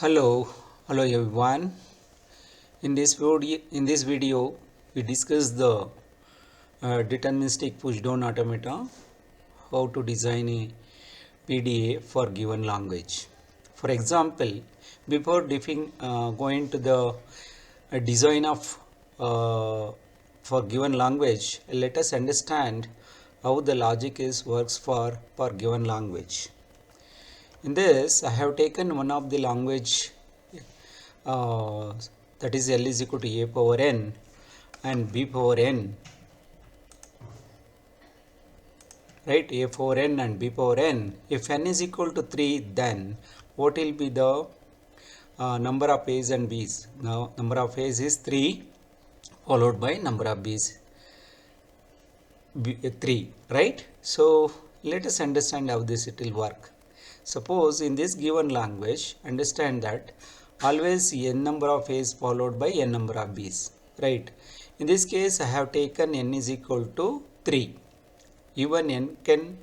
Hello everyone. In this video, we discuss the deterministic pushdown automata, how to design a PDA for given language. For example, before going to the design of for given language, let us understand how the logic is works for given language. In this, I have taken one of the language uh, that is L is equal to A power n and B power n, right? A power n and B power n. If n is equal to 3, then what will be the number of A's and B's? Now, number of A's is 3 followed by number of B's 3, right? So, let us understand how this it will work. Suppose in this given language, understand that always n number of A's followed by n number of B's, right? In this case, I have taken n is equal to 3. Even n can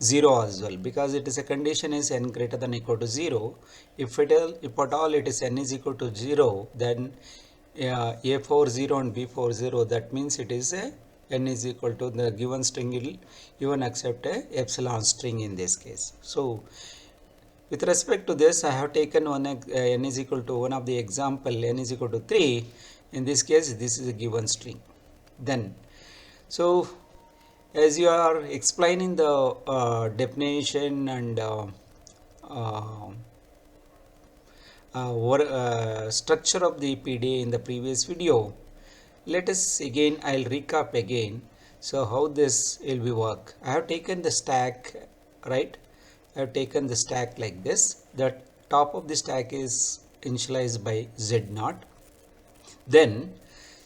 0 as well, because it is a condition is n greater than equal to 0. If at all it is n is equal to 0, then A for 0 and B for 0, that means it is a n is equal to the given string will even accept a epsilon string in this case. So, with respect to this, I have taken one n is equal to one of the example n is equal to 3. In this case, this is a given string. Then, so as you are explaining the definition and structure of the PDA in the previous video, let us again, I'll recap again. So how this will be work? I have taken the stack, right? I have taken the stack like this. The top of the stack is initialized by Z0. Then,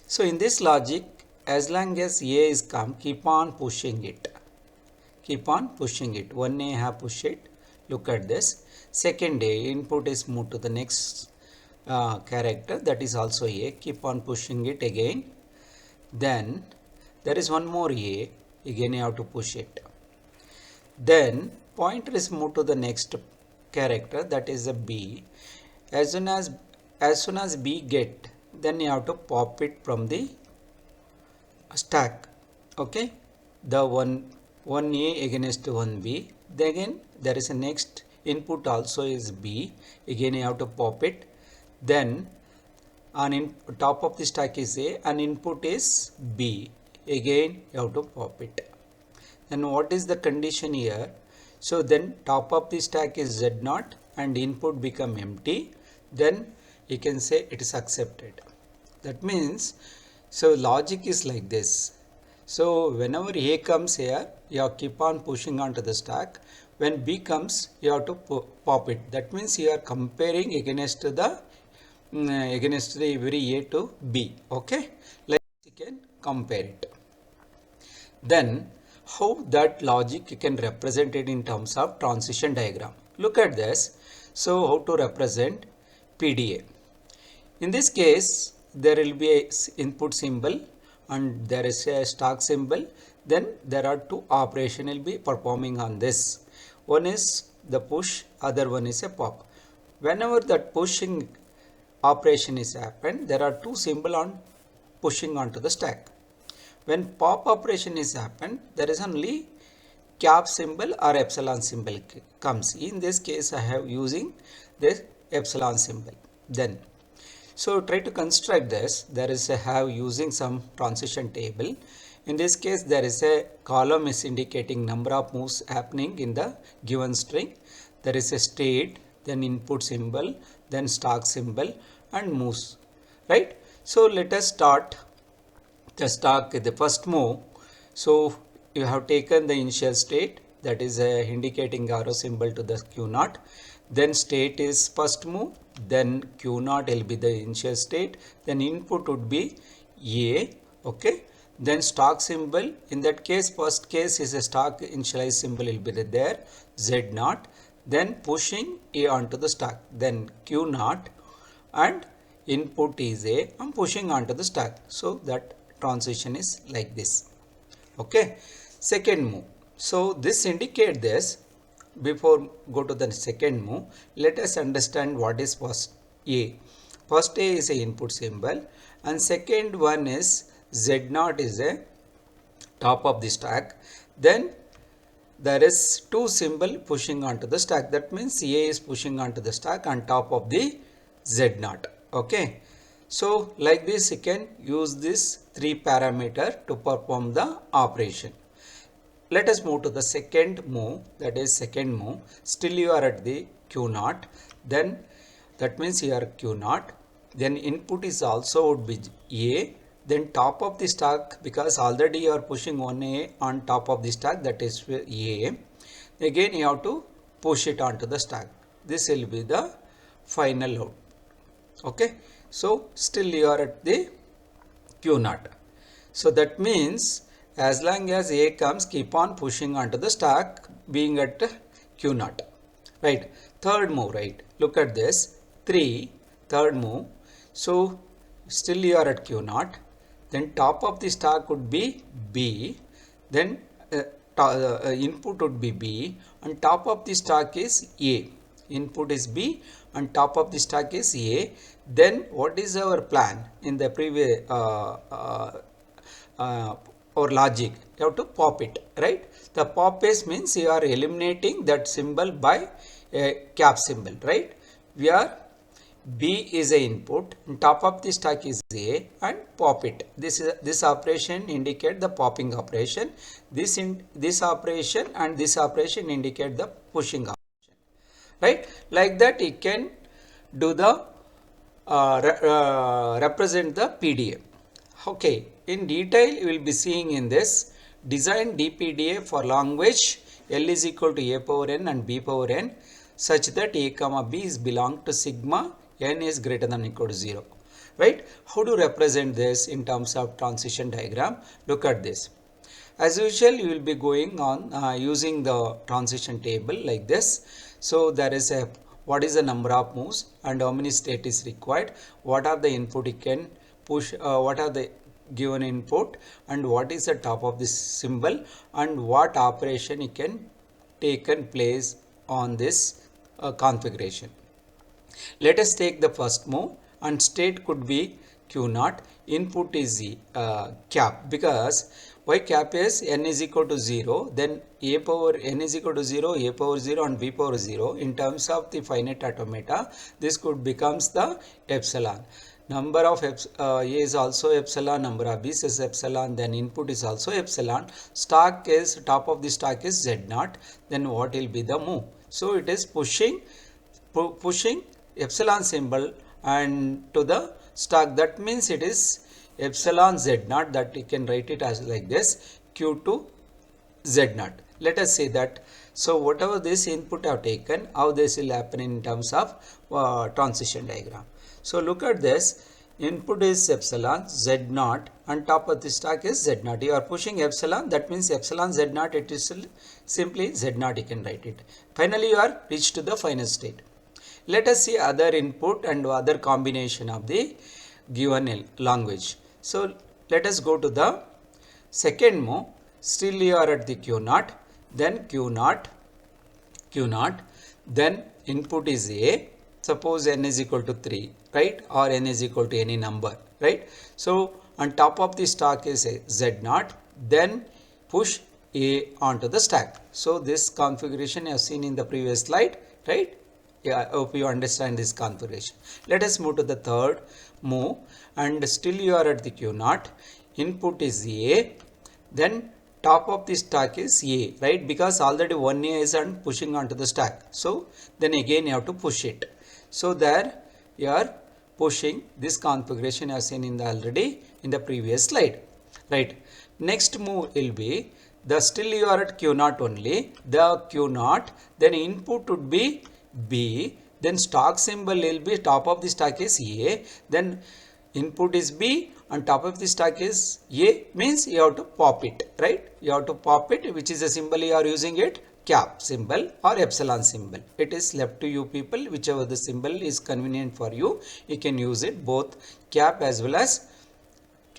so in this logic, as long as A is come, keep on pushing it. Keep on pushing it. 1A have pushed it. Look at this. Second A, input is moved to the next character, that is also A. Keep on pushing it again. Then, there is one more A. Again, you have to push it. Then, pointer is moved to the next character, that is a B. As soon as B get, then you have to pop it from the stack. Okay, the 1A against 1B. Then again there is a next input also is B. Again you have to pop it. Then on top of the stack is A and input is B. Again you have to pop it. Then what is the condition here? So then top of the stack is Z0 and input become empty. Then you can say it is accepted. That means, so logic is like this. So whenever A comes here, you have to keep on pushing onto the stack. When B comes, you have to pop it. That means you are comparing against the every A to B. Okay, like you can compare it. Then how that logic you can represent it in terms of transition diagram. Look at this. So how to represent PDA? In this case, there will be a input symbol and there is a stack symbol. Then there are two operations will be performing on this. One is the push, other one is a pop. Whenever that pushing operation is happened, there are two symbols on pushing onto the stack. When pop operation is happened, there is only cap symbol or epsilon symbol comes. In this case, I have using this epsilon symbol. Then, so try to construct this. There is a have using some transition table. In this case, there is a column is indicating number of moves happening in the given string. There is a state, then input symbol, then stack symbol and moves, right? So let us start the stack, the first move. So you have taken the initial state, that is indicating arrow symbol to the Q0. Then state is first move, then Q0 will be the initial state, then input would be A. Okay, then stack symbol, in that case first case is a stack initialize symbol will be there, Z0. Then pushing A onto the stack, then Q0 and input is A and pushing onto the stack. So that transition is like this. Okay, second move. So this indicate this before go to the second move, let us understand what is first A. First A is a input symbol and second one is Z0 is a top of the stack. Then there is two symbol pushing onto the stack. That means A is pushing onto the stack on top of the Z0. Okay. So like this you can use this 3 parameter to perform the operation. Let us move to the second move, that is second move. Still you are at the Q0, then that means you are Q0, then input is also would be A, then top of the stack, because already you are pushing one A on top of the stack, that is A. Again you have to push it onto the stack. This will be the final out. Okay, so still you are at the Q0. So that means as long as A comes, keep on pushing onto the stack being at Q0. Right. Third move, right. Look at this. 3, third move. So still you are at Q0. Then top of the stack would be B. Then input would be B. And top of the stack is A. Input is B and top of the stack is A. Then what is our plan in the previous or logic? You have to pop it, right? The pop is means you are eliminating that symbol by a cap symbol, right? We are B is a input and top of the stack is A and pop it. This operation indicate the popping operation. This operation and this operation indicate the pushing operation. Right, like that you can do the represent the PDA. Okay, in detail you will be seeing in this design DPDA for language L is equal to A power n and B power n such that A comma B is belong to sigma n is greater than or equal to 0. Right, how to represent this in terms of transition diagram? Look at this. As usual, you will be going on using the transition table like this. So there is a what is the number of moves and how many state is required, what are the input you can push, what are the given input and what is the top of this symbol and what operation you can taken place on this configuration. Let us take the first move and state could be Q0, input is cap, because why cap is n is equal to 0, then A power n is equal to 0, A power 0 and B power 0. In terms of the finite automata, this could becomes the epsilon. Number of A is also epsilon, number of B's is epsilon, then input is also epsilon. Stack is, top of the stack is Z0, then what will be the move? So it is pushing epsilon symbol and to the stack. That means it is epsilon Z0, that you can write it as like this Q2 Z0. Let us say that. So whatever this input have taken, how this will happen in terms of transition diagram. So look at this. Input is epsilon Z0 and top of the stack is Z0. You are pushing epsilon, that means epsilon Z0, it is simply Z0, you can write it. Finally you are reached to the final state. Let us see other input and other combination of the given language. So let us go to the second move. Still you are at the Q0, then Q0, then input is A. Suppose n is equal to 3, right, or n is equal to any number, right. So on top of the stack is a Z0, then push A onto the stack. So this configuration you have seen in the previous slide, right. Yeah, I hope you understand this configuration. Let us move to the third move and still you are at the Q0, input is A, then top of the stack is A, right, because already one A is on pushing onto the stack. So then again you have to push it. So there you are pushing this configuration you have seen in the already in the previous slide, right. Next move will be the still you are at Q0 only, the Q0, then input would be B, then stack symbol will be top of the stack is A, then input is B and top of the stack is A, means you have to pop it, right. You have to pop it, which is a symbol you are using it, cap symbol or epsilon symbol. It is left to you people, whichever the symbol is convenient for you, you can use it, both cap as well as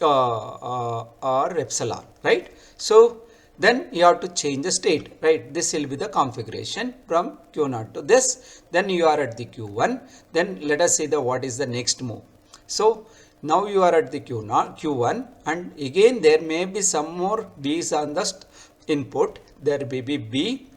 or epsilon, right. So then you have to change the state, right? This will be the configuration from Q0 to this. Then you are at the Q1. Then let us see the what is the next move. So now you are at the Q1, and again there may be some more B's on the input. There may be B.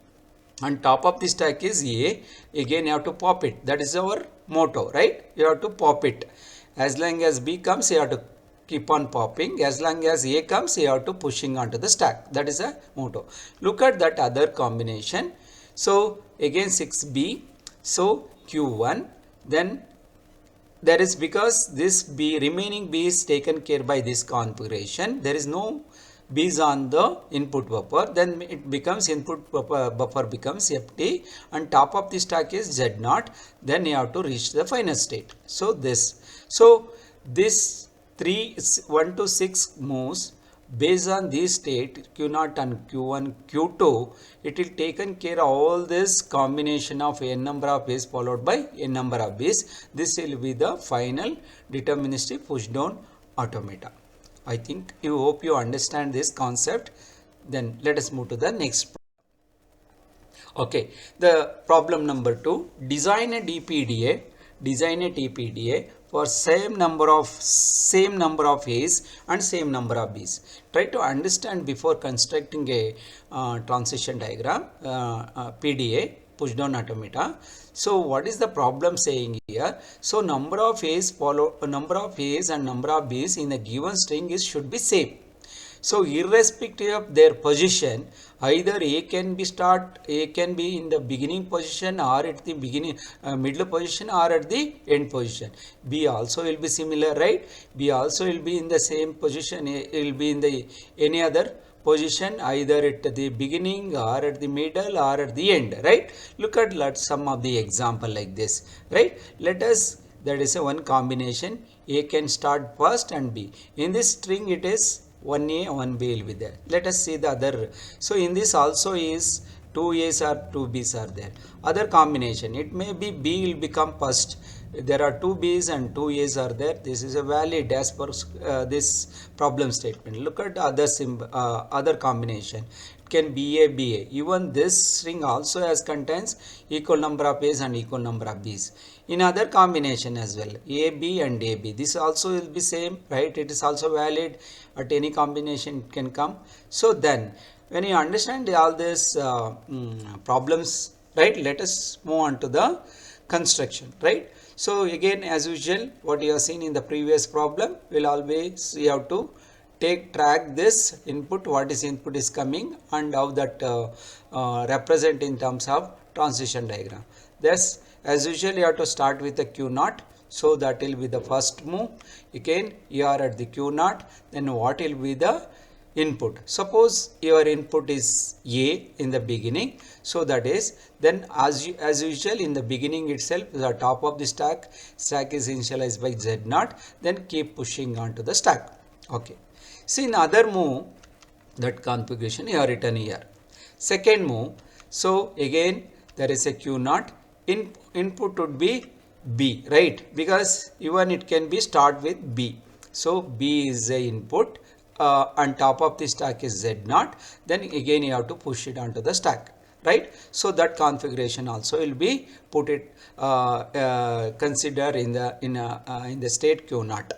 On top of the stack is A. Again you have to pop it. That is our motto, right? You have to pop it. As long as B comes, you have to keep on popping. As long as A comes, you have to pushing onto the stack. That is a motto. Look at that other combination. So again 6B. So Q1. Then there is, because this B remaining B is taken care by this configuration, there is no B's on the input buffer, then it becomes input buffer becomes empty, and top of the stack is Z0. Then you have to reach the final state. So this 1 to 6 moves based on this state Q0 and Q1, Q2, it will taken care of all this combination of n number of A's followed by n number of B's. This will be the final deterministic push down automata. I think you hope you understand this concept. Then let us move to the next problem. Okay, the problem number 2, design a TPDA for same number of A's and same number of B's. Try to understand before constructing a transition diagram, PDA, push down automata. So what is the problem saying here? So number of A's and number of B's in a given string should be same. So irrespective of their position, either A can be in the beginning position or at the beginning middle position or at the end position. B also will be similar, right? B also will be in the same position. It will be in the any other position, either at the beginning or at the middle or at the end, right? Look at some of the example like this, right? Let us, that is a one combination. A can start first and B. In this string it is 1A, 1B will be there. Let us see the other. So in this also is 2 A's or 2 B's are there. Other combination, it may be B will become first. There are 2 B's and 2 A's are there. This is a valid as per this problem statement. Look at the other combination. It can be A, BA. Even this string also has contains equal number of A's and equal number of B's. In other combination as well, AB and AB. This also will be same, right? It is also valid. At any combination it can come. So then, when you understand all these problems, right? Let us move on to the construction, right? So again, as usual, what you have seen in the previous problem, will always you have to track this input, what is input is coming, and how that represent in terms of transition diagram. Thus, as usual, you have to start with the Q0. So that will be the first move. Again, you are at the Q0. Then what will be the input? Suppose your input is A in the beginning. So that is, then as usual in the beginning itself, the top of the stack is initialized by Z0. Then keep pushing onto the stack. Okay. See, in other move, that configuration you are written here. Second move. So again, there is a Q0. Input would be B, right? Because even it can be start with B. So B is the input. On top of the stack is Z0. Then again you have to push it onto the stack, right? So that configuration also will be put it consider in the state Q0.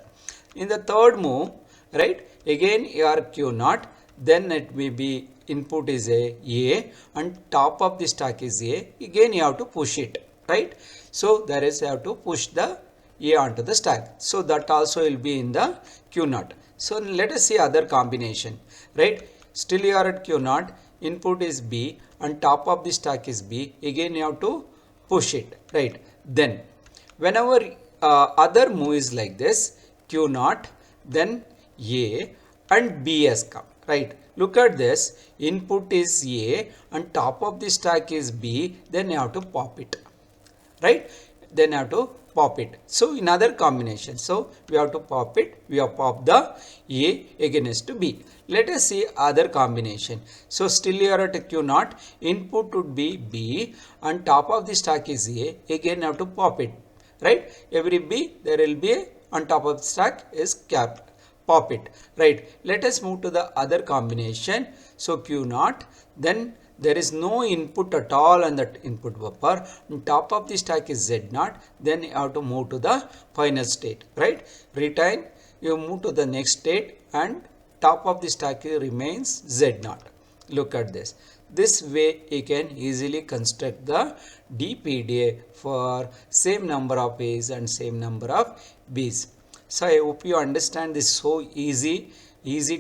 In the third move, right? Again you are Q0. Then it may be input is A and top of the stack is A. Again you have to push it, right? So there is you have to push the A onto the stack. So that also will be in the Q0. So let us see other combination, right? Still you are at Q0, input is B and top of the stack is B. Again you have to push it, right? Then whenever other move is like this, Q0, then A and B has come, right? Look at this, input is A and top of the stack is B, then you have to pop it, right? Then you have to pop it. So in other combination, so we have to pop it, we have popped the A against to B. Let us see other combination. So still you are at Q0, input would be B and top of the stack is A, again you have to pop it, right? Every B there will be a, on top of the stack is pop it, right? Let us move to the other combination. So Q0, then there is no input at all on that input buffer. On top of the stack is Z0, then you have to move to the final state, right? Retain, you move to the next state and top of the stack remains Z0. Look at this. This way you can easily construct the DPDA for same number of A's and same number of B's. So I hope you understand this. So easy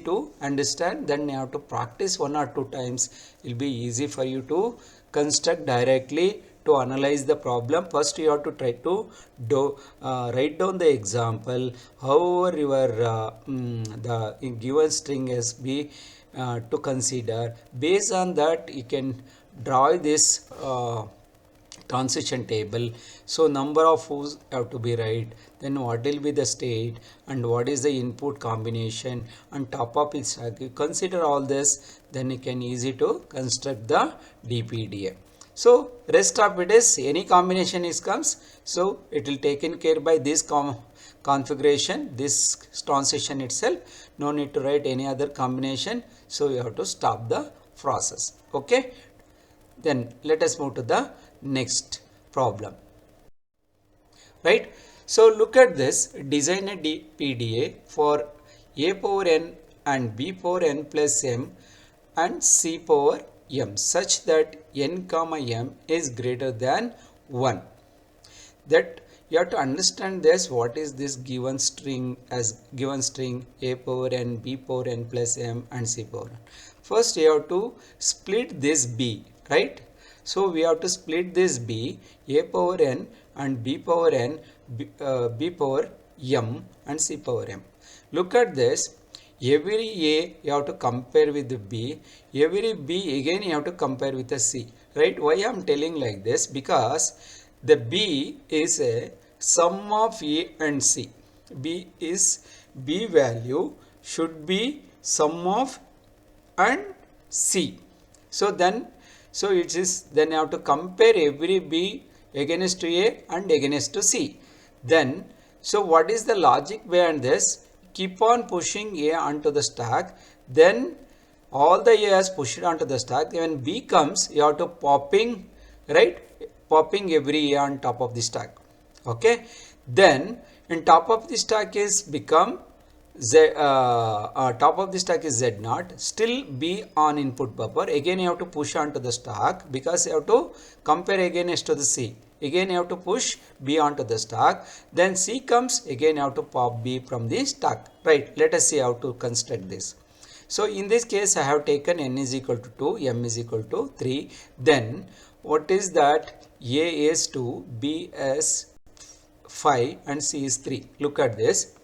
to understand. Then you have to practice 1 or 2 times. It will be easy for you to construct directly to analyze the problem. First you have to try to write down the example, however your the given string has be to consider. Based on that you can draw this transition table. So number of foods have to be right, then what will be the state and what is the input combination on top of it. You consider all this, then you can easy to construct the DPDA. So rest of it is any combination is comes, so it will taken care by this configuration, this transition itself. No need to write any other combination, so you have to stop the process. Okay, then let us move to the next problem, right? So look at this. Design a DPDA for a power n and b power n plus m and c power m such that n comma m is greater than 1. That you have to understand this. What is this given string? As given string a power n, b power n plus m and c power n. First you have to split this b, right? So we have to split this b, a power n and b power n, b power m and c power m. Look at this. Every a you have to compare with the b, every b again you have to compare with the c, right? Why I am telling like this? Because the b is a sum of a and c. B value should be sum of and c. So it is, then you have to compare every b against to a and against to c. Then so what is the logic behind this? Keep on pushing a onto the stack, then all the a's pushed onto the stack. When b comes, you have to popping, right? Popping every a on top of the stack. Okay, then in top of the stack is become top of the stack is Z0, still B on input buffer. Again you have to push onto the stack because you have to compare against to the C. Again you have to push B onto the stack. Then C comes, again you have to pop B from the stack. Right, let us see how to construct this. So in this case I have taken n is equal to 2, m is equal to 3. Then what is that? A is 2, B is 5 and C is 3. Look at this.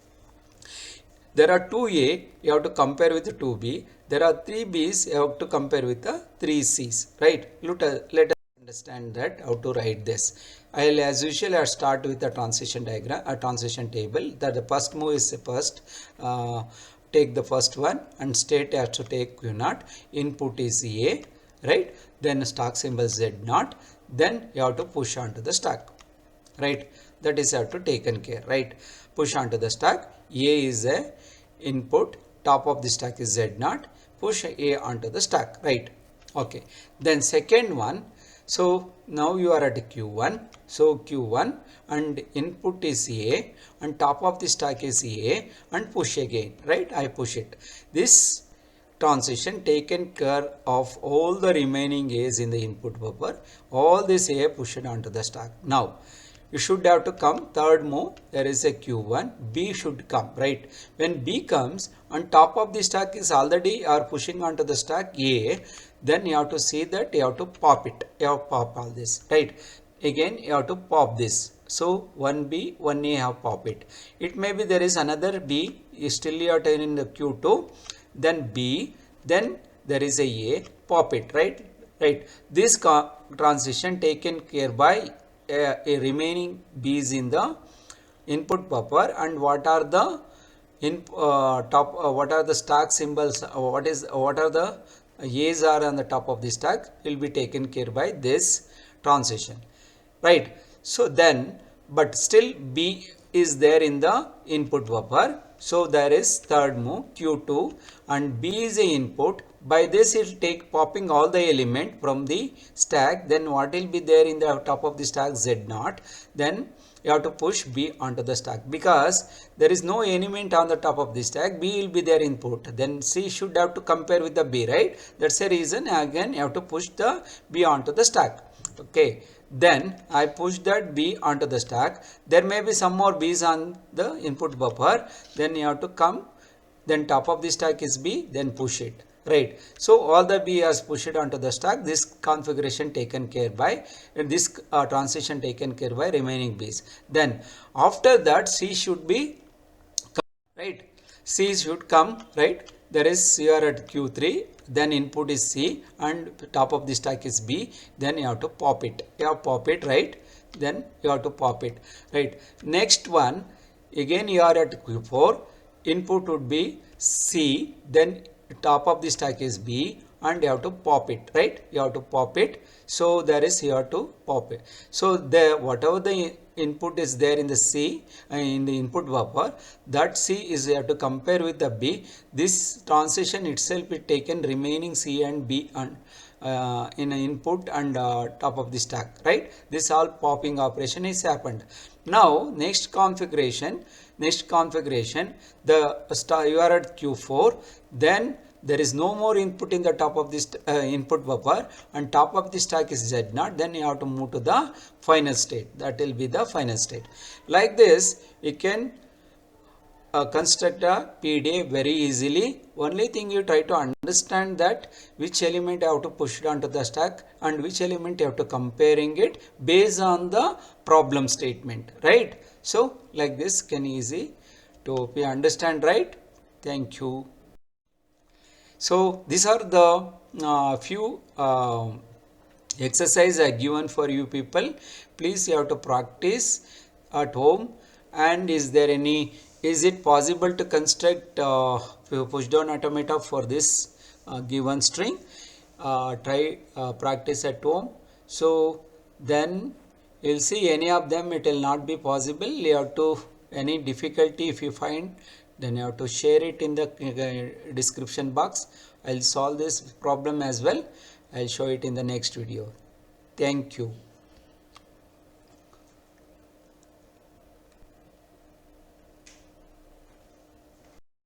There are 2a, you have to compare with 2b. There are 3b's, you have to compare with the 3c's, right? Let us understand that how to write this. I'll as usual I start with a transition diagram, a transition table. That the first move is first take the first one and state has to take Q0. Input is a, right? Then stack symbol Z0. Then you have to push onto the stack, right? That is have to taken care, right? Push onto the stack. A is a input, top of the stack is Z0, push A onto the stack, right? Okay, then second one. So now you are at Q1. So Q1 and input is A and top of the stack is A and push again, right? I push it. This transition taken care of all the remaining A's in the input buffer. All this A pushed onto the stack. Now you should have to come third move. There is a Q1, B should come, right? When B comes, on top of the stack is already are pushing onto the stack A, then you have to see that you have to pop it. You have to pop all this, right? Again you have to pop this. So 1B, 1A have pop it. It may be there is another B, still you are in the Q2, then B, then there is a pop it, right? Right. This transition taken care by a remaining B's in the input buffer. And what are the what are the stack symbols? What are the A's are on the top of the stack will be taken care by this transition, right? So then, but still B is there in the input buffer. So there is third move Q2 and B is a input. By this it will take popping all the element from the stack. Then what will be there in the top of the stack? Z0. Then you have to push B onto the stack because there is no element on the top of the stack. B will be their input. Then C should have to compare with the B, right? That's the reason again you have to push the B onto the stack. Okay. Then I push that B onto the stack. There may be some more B's on the input buffer. Then you have to come. Then top of the stack is B. Then push it. Right. So all the B has pushed onto the stack. This configuration taken care by this transition taken care by remaining B's. Then after that C should be right. C should come, right. There is here at Q3. Then input is C and top of the stack is B. Then you have to pop it. You have to pop it, right. Then you have to pop it, right. Next one again you are at Q4. Input would be C. Then top of the stack is B and you have to pop it, right. You have to pop it. So there is here to pop it. So the whatever the input is there in the C in the input buffer, that C is you have to compare with the B. This transition itself is taken remaining C and B and in an input and top of the stack, right. This all popping operation is happened. Now next configuration the you are at Q4. Then there is no more input in the top of this input buffer and top of the stack is Z0. Then you have to move to the final state. That will be the final state. Like this you can construct a PDA very easily. Only thing you try to understand that which element you have to push it onto the stack and which element you have to comparing it based on the problem statement, right. So like this can easy to be understand, right. Thank you. So these are the few exercise I given for you people. Please you have to practice at home. And is it possible to construct push down automata for this given string? Try practice at home. So then you'll see any of them it will not be possible. You have to any difficulty if you find, then you have to share it in the description box. I'll solve this problem as well. I'll show it in the next video. Thank you.